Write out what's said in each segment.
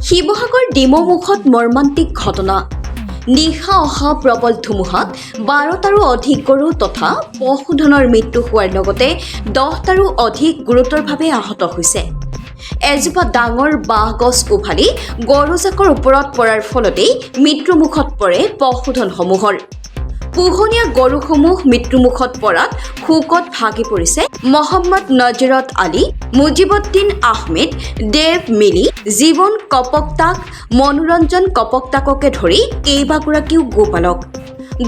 শিৱসাগৰ ডিমৌমুখত মৰ্মান্তিক ঘটনা। নিশা অহা প্ৰবল ধুমুহাত 12টাৰো অধিক গৰু তথা পশুধনৰ মৃত্যু হোৱাৰ লগতে 10টাৰো অধিক গুৰুতৰভাৱে আহত হৈছে। এজোপা ডাঙৰ বাঁহ গছ উভালি গৰুজাকৰ ওপৰত পৰাৰ ফলতেই মৃত্যুমুখত পৰে পশুধনসমূহৰ। পোহনীয়া গৰুসমূহ মৃত্যুমুখত পৰাত শোকত ভাগি পৰিছে মহম্মদ নজৰত আলী, মুজিবুদ্দিন আহমেদ, দেৱ মিলি, জীৱন কপকতাক, মনোৰঞ্জন কপকতাককে ধৰি কেইবাগৰাকীও গোপালক।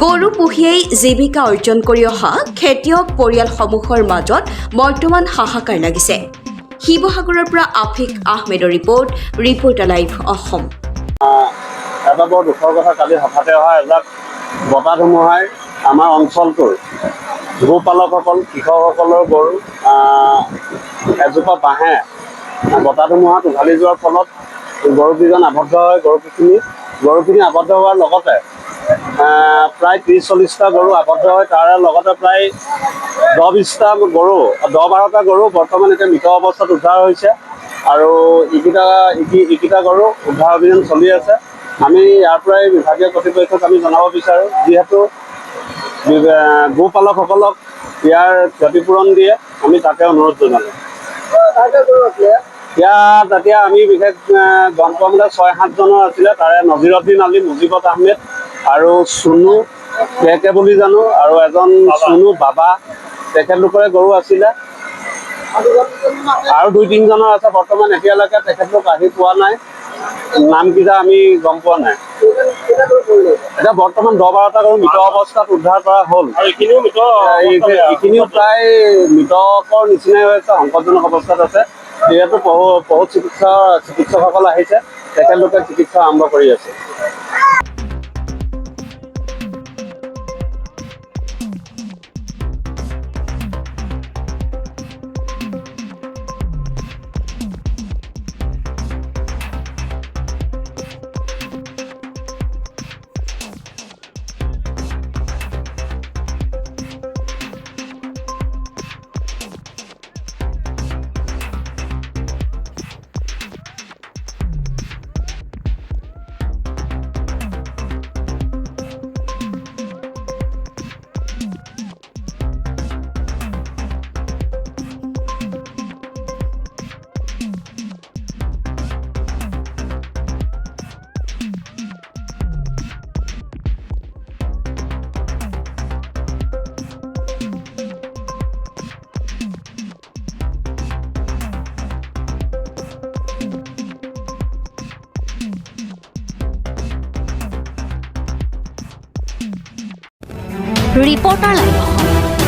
গৰু পুহিয়েই জীৱিকা অৰ্জন কৰি অহা খেতিয়ক পৰিয়ালসমূহৰ মাজত বৰ্তমান হাহাকাৰ লাগিছে। শিৱসাগৰৰ পৰা আফিক আহমেদৰ ৰিপৰ্ট লাইভ অসম। এটা বৰ দুখৰ কথা, কালি হঠাতে অহা এজাক বতাহ ধুমুহাই আমাৰ অঞ্চলটোৰ গোপালকসকল, কৃষকসকলৰ গৰু এজোপা বাঁহে বতাহ ধুমুহাত উঘালি যোৱাৰ ফলত গৰুকেইজন আবদ্ধ হয়। গৰুখিনি আবদ্ধ হোৱাৰ লগতে প্ৰায় 30-40টা গৰু আবদ্ধ হয়। তাৰে লগতে প্ৰায় 10-12টা গৰু বৰ্তমান এতিয়া মৃত অৱস্থাত উদ্ধাৰ হৈছে আৰু ইকেইটা গৰু উদ্ধাৰ অভিযান চলি আছে। আমি ইয়াৰ পৰাই বিভাগীয় কৰ্তৃপক্ষক আমি জনাব বিচাৰোঁ, যিহেতু গোপালকসকলক ইয়াৰ ক্ষতিপূৰণ দিয়ে, আমি তাকে অনুৰোধ জনালোঁ। ইয়াত এতিয়া আমি বিশেষ গম পোৱা মতে 6-7জনৰ আছিলে। তাৰে নজিৰুদ্দিন আলী, মুজিবত আহমেদ আৰু চুনু কেকে বুলি জানো, আৰু এজন চুনু বাবা, তেখেতলোকৰে গৰু আছিলে। আৰু 2-3জনৰ আছে। বৰ্তমান এতিয়ালৈকে তেখেতলোক আহি পোৱা নাই, নামকেইটা আমি গম পোৱা নাই। এতিয়া বৰ্তমান 10-12টা গৰু মৃত অৱস্থাত উদ্ধাৰ কৰা হ'ল। এইখিনিও প্ৰায় মৃতকৰ নিচিনাই হৈ আছে, সংকটজনক অৱস্থাত আছে। যিহেতু পশু চিকিৎসকসকল আহিছে, তেখেতলোকে চিকিৎসা আৰম্ভ কৰি আছে। Reporter live Assam.